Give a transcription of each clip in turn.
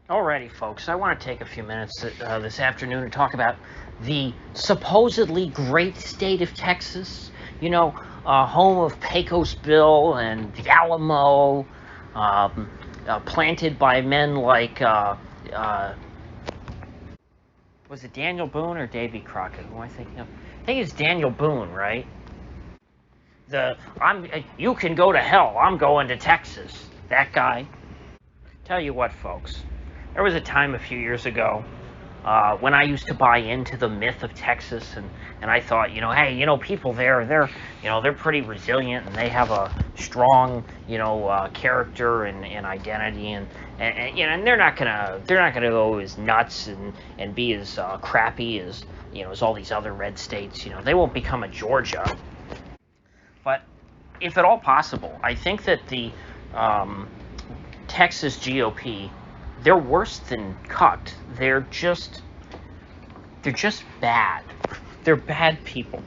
Alrighty, folks, I want to take a few minutes this afternoon to talk about the supposedly great state of Texas. You know, home of Pecos Bill and the Alamo, planted by men like, was it Daniel Boone or Davy Crockett? Who am I thinking of? I think it's Daniel Boone, right? You can go to hell, I'm going to Texas. That guy. Tell you what, folks. There was a time a few years ago when I used to buy into the myth of Texas, and I thought, hey, people there, they're pretty resilient, and they have a strong, character and identity, and they're not gonna go as nuts and be as crappy as as all these other red states. They won't become a Georgia. But if at all possible, I think that the Texas GOP, they're worse than Cucked. They're just bad. They're bad people.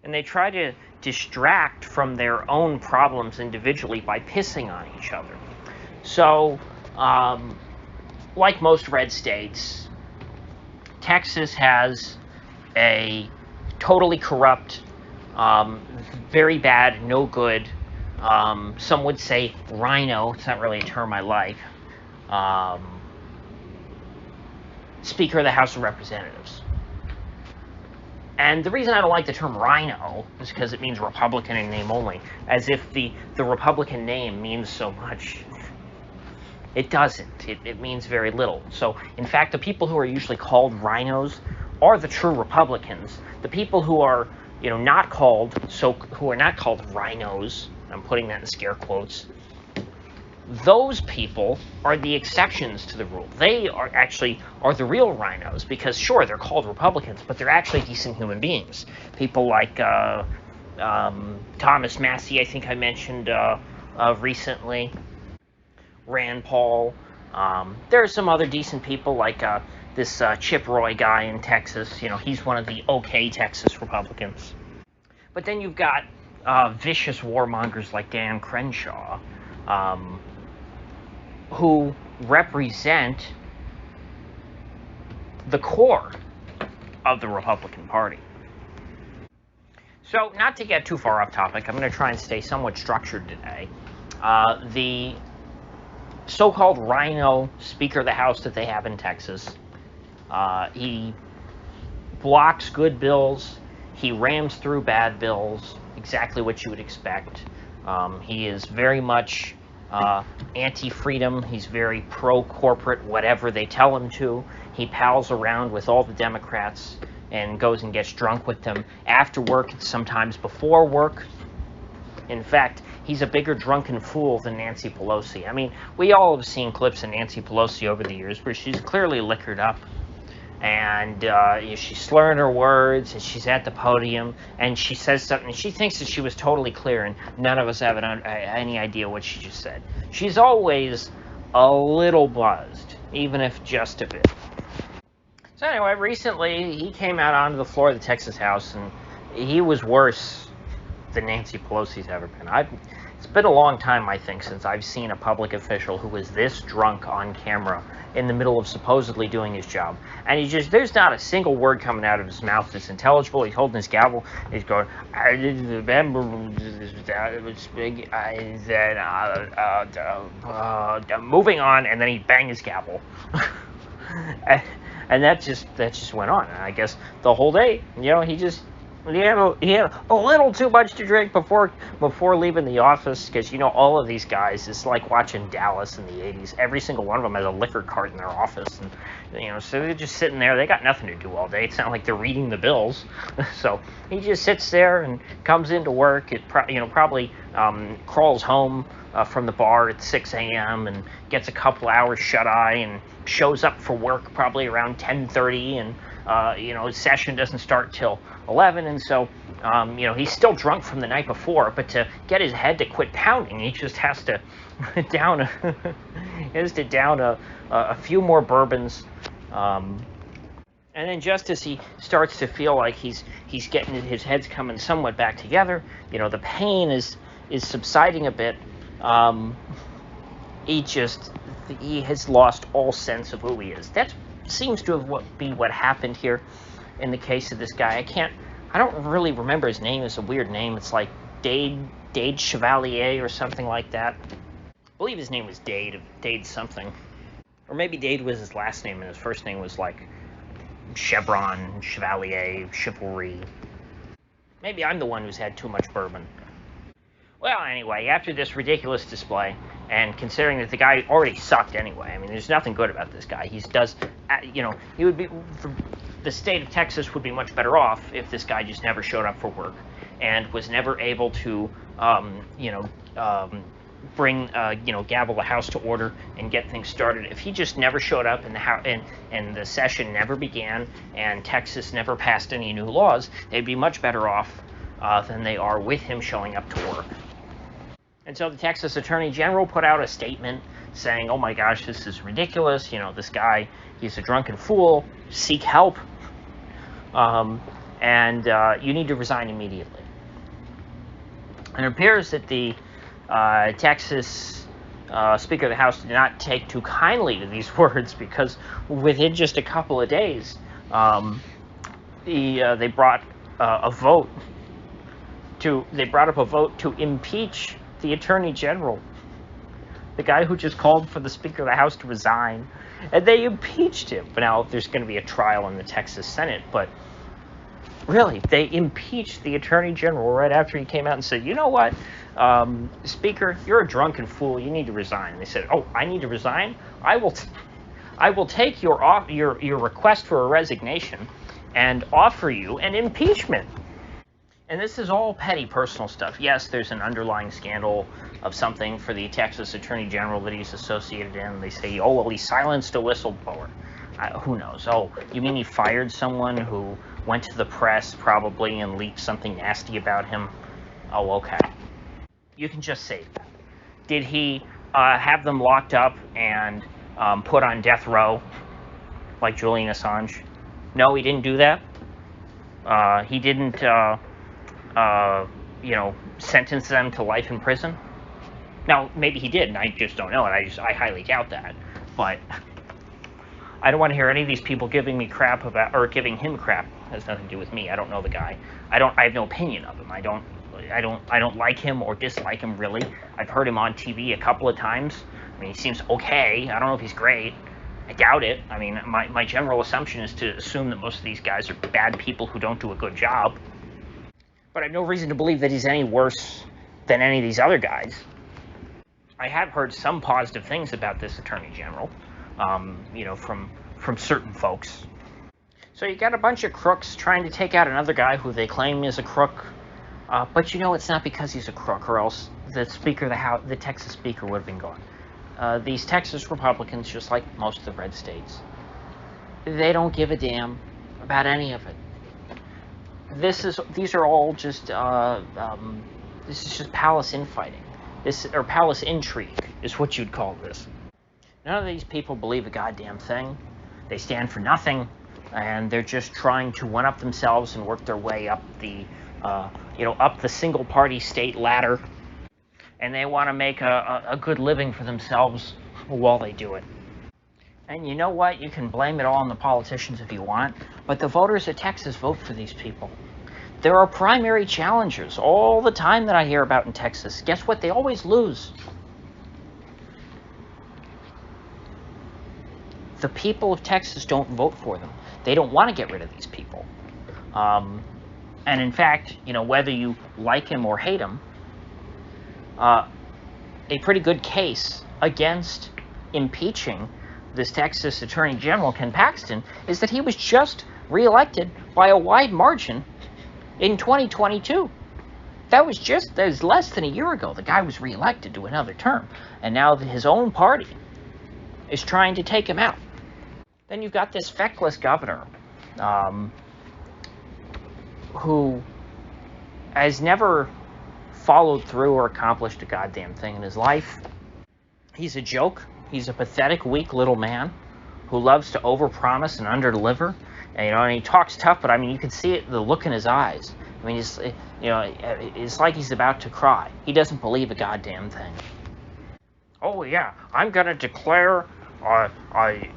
And they try to distract from their own problems individually by pissing on each other. So, like most red states, Texas has a totally corrupt, very bad, no good, some would say rhino, it's not really a term I like, Speaker of the House of Representatives. And the reason I don't like the term rhino is because it means Republican in name only, as if the Republican name means so much. It doesn't. It means very little. So, in fact, the people who are usually called rhinos are the true Republicans. The people who are, who are not called rhinos, I'm putting that in scare quotes, those people are the exceptions to the rule. They are the real rhinos, because sure, they're called Republicans, but they're actually decent human beings. People like Thomas Massey, I think I mentioned recently, Rand Paul. There are some other decent people like this Chip Roy guy in Texas. He's one of the okay Texas Republicans. But then you've got vicious warmongers like Dan Crenshaw, who represent the core of the Republican Party. So, not to get too far off topic, I'm going to try and stay somewhat structured today. The so-called rhino Speaker of the House that they have in Texas, he blocks good bills, he rams through bad bills, exactly what you would expect. He is very much anti-freedom. He's very pro-corporate, whatever they tell him to. He pals around with all the Democrats and goes and gets drunk with them after work and sometimes before work. In fact, he's a bigger drunken fool than Nancy Pelosi. I mean, we all have seen clips of Nancy Pelosi over the years where she's clearly liquored up, and she's slurring her words, and she's at the podium, and she says something, and she thinks that she was totally clear, and none of us have any idea what she just said. She's always a little buzzed, even if just a bit. So anyway, recently, he came out onto the floor of the Texas House, and he was worse than Nancy Pelosi's ever been. It's been a long time, I think, since I've seen a public official who was this drunk on camera in the middle of supposedly doing his job. And there's not a single word coming out of his mouth that's intelligible. He's holding his gavel. He's going, I remember moving on, and then he banged his gavel. And that just went on. And I guess the whole day, he had a little too much to drink before leaving the office, because all of these guys, it's like watching Dallas in the 80s. Every single one of them has a liquor cart in their office, and so they're just sitting there. They got nothing to do all day. It's not like they're reading the bills. So he just sits there and comes into work. It probably crawls home from the bar at 6 a.m. and gets a couple hours shut-eye and shows up for work probably around 10:30, and his session doesn't start till 11, and so he's still drunk from the night before, but to get his head to quit pounding, he just has to down a few more bourbons, and then just as he starts to feel like he's getting his head's coming somewhat back together, the pain is subsiding a bit, he has lost all sense of who he is. That seems to be what happened here in the case of this guy. I don't really remember his name. It's a weird name. It's like Dade Chevalier or something like that. I believe his name was Dade something. Or maybe Dade was his last name and his first name was like Chevron, Chevalier, Chivalry. Maybe I'm the one who's had too much bourbon. Well, anyway, after this ridiculous display, and considering that the guy already sucked anyway, I mean, there's nothing good about this guy. He would be, the state of Texas would be much better off if this guy just never showed up for work and was never able to, gavel the House to order and get things started. If he just never showed up and the session never began and Texas never passed any new laws, they'd be much better off than they are with him showing up to work. And so the Texas Attorney General put out a statement saying, oh my gosh, this is ridiculous. This guy, he's a drunken fool. Seek help. And you need to resign immediately. And it appears that the Texas Speaker of the House did not take too kindly to these words, because within just a couple of days, they brought up a vote to impeach the Attorney General, the guy who just called for the Speaker of the House to resign, and they impeached him. But now there's going to be a trial in the Texas Senate, but really, they impeached the Attorney General right after he came out and said, you know what, Speaker, you're a drunken fool, you need to resign. And they said, oh, I need to resign? I will take your request for a resignation and offer you an impeachment. And this is all petty personal stuff. Yes, there's an underlying scandal of something for the Texas Attorney General that he's associated in. They say, oh, well, he silenced a whistleblower. Who knows? Oh, you mean he fired someone who went to the press probably and leaked something nasty about him? Oh, okay. You can just say that. Did he have them locked up and put on death row like Julian Assange? No, he didn't do that. He didn't... sentence them to life in prison. Now, maybe he did, and I just don't know it. I highly doubt that. But I don't want to hear any of these people giving me crap about, or giving him crap. It has nothing to do with me. I don't know the guy. I have no opinion of him. I don't like him or dislike him, really. I've heard him on TV a couple of times. I mean, he seems okay. I don't know if he's great. I doubt it. I mean, my general assumption is to assume that most of these guys are bad people who don't do a good job. But I have no reason to believe that he's any worse than any of these other guys. I have heard some positive things about this Attorney General, from certain folks. So you got a bunch of crooks trying to take out another guy who they claim is a crook. But it's not because he's a crook, or else the Speaker of the House, the Texas Speaker, would have been gone. These Texas Republicans, just like most of the red states, they don't give a damn about any of it. These are all just this is just palace infighting. Or palace intrigue is what you'd call this. None of these people believe a goddamn thing. They stand for nothing, and they're just trying to one-up themselves and work their way up the up the single-party state ladder. And they want to make a good living for themselves while they do it. And you know what? You can blame it all on the politicians if you want, but the voters of Texas vote for these people. There are primary challengers all the time that I hear about in Texas. Guess what? They always lose. The people of Texas don't vote for them. They don't want to get rid of these people. And in fact, whether you like him or hate him, a pretty good case against impeaching this Texas Attorney General, Ken Paxton, is that he was just reelected by a wide margin in 2022. That was less than a year ago. The guy was reelected to another term, and now his own party is trying to take him out. Then you've got this feckless governor who has never followed through or accomplished a goddamn thing in his life. He's a joke. He's a pathetic, weak little man who loves to overpromise and underdeliver. And he talks tough, but I mean, you can see it, the look in his eyes. I mean, it's like he's about to cry. He doesn't believe a goddamn thing. Oh yeah, I'm gonna declare an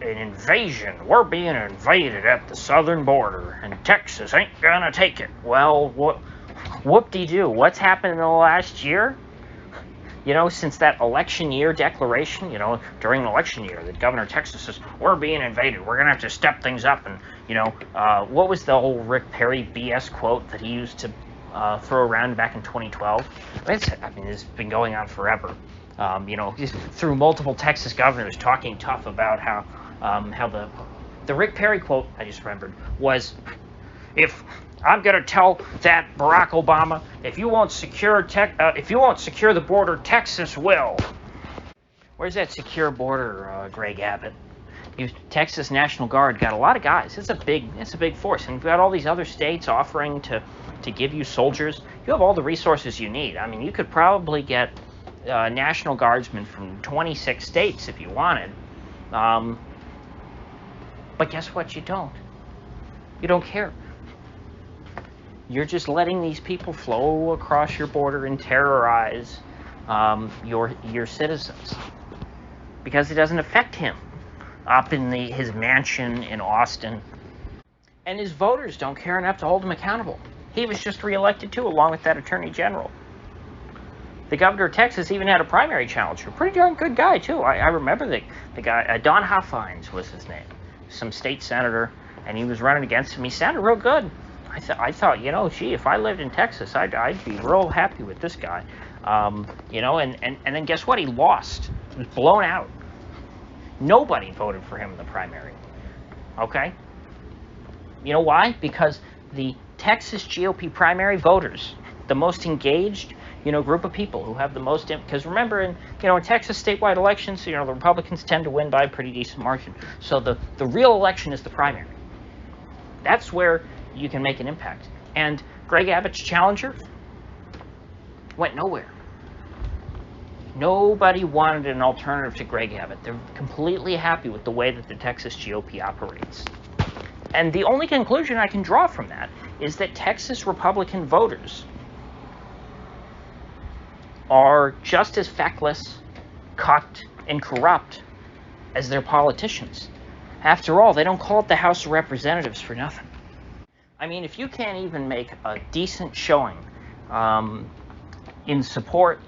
invasion. We're being invaded at the southern border, and Texas ain't gonna take it. Well, whoop-de-doo. What's happened in the last year? Since that election year declaration, during an election year, that Governor of Texas says, we're being invaded. We're going to have to step things up. And, what was the whole Rick Perry BS quote that he used to throw around back in 2012? It's been going on forever. Through multiple Texas governors talking tough about how the Rick Perry quote, I just remembered, was, if I'm going to tell that Barack Obama, if you won't secure the border, Texas will. Where's that secure border, Greg Abbott? Texas National Guard got a lot of guys. It's a big force, and you've got all these other states offering to give you soldiers. You have all the resources you need. I mean, you could probably get National Guardsmen from 26 states if you wanted. But guess what? You don't. You don't care. You're just letting these people flow across your border and terrorize your citizens, because it doesn't affect him up in his mansion in Austin. And his voters don't care enough to hold him accountable. He was just reelected too, along with that attorney general. The governor of Texas even had a primary challenger. Pretty darn good guy too. I remember the guy, Don Hoffines was his name, some state senator, and he was running against him. He sounded real good. I thought, gee, if I lived in Texas, I'd be real happy with this guy. And then guess what? He lost. He was blown out. Nobody voted for him in the primary. Okay? You know why? Because the Texas GOP primary voters, the most engaged, group of people who have the most, because remember, in Texas statewide elections, the Republicans tend to win by a pretty decent margin. So the real election is the primary. That's where you can make an impact. And Greg Abbott's challenger went nowhere. Nobody wanted an alternative to Greg Abbott. They're completely happy with the way that the Texas GOP operates. And the only conclusion I can draw from that is that Texas Republican voters are just as feckless, cucked, and corrupt as their politicians. After all, they don't call it the House of Representatives for nothing. I mean, if you can't even make a decent showing in support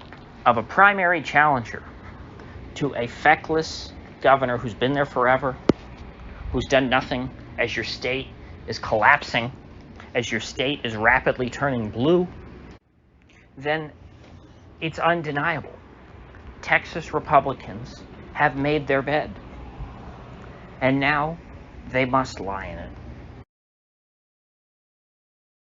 of a primary challenger to a feckless governor who's been there forever, who's done nothing as your state is collapsing, as your state is rapidly turning blue, then it's undeniable. Texas Republicans have made their bed, and now they must lie in it.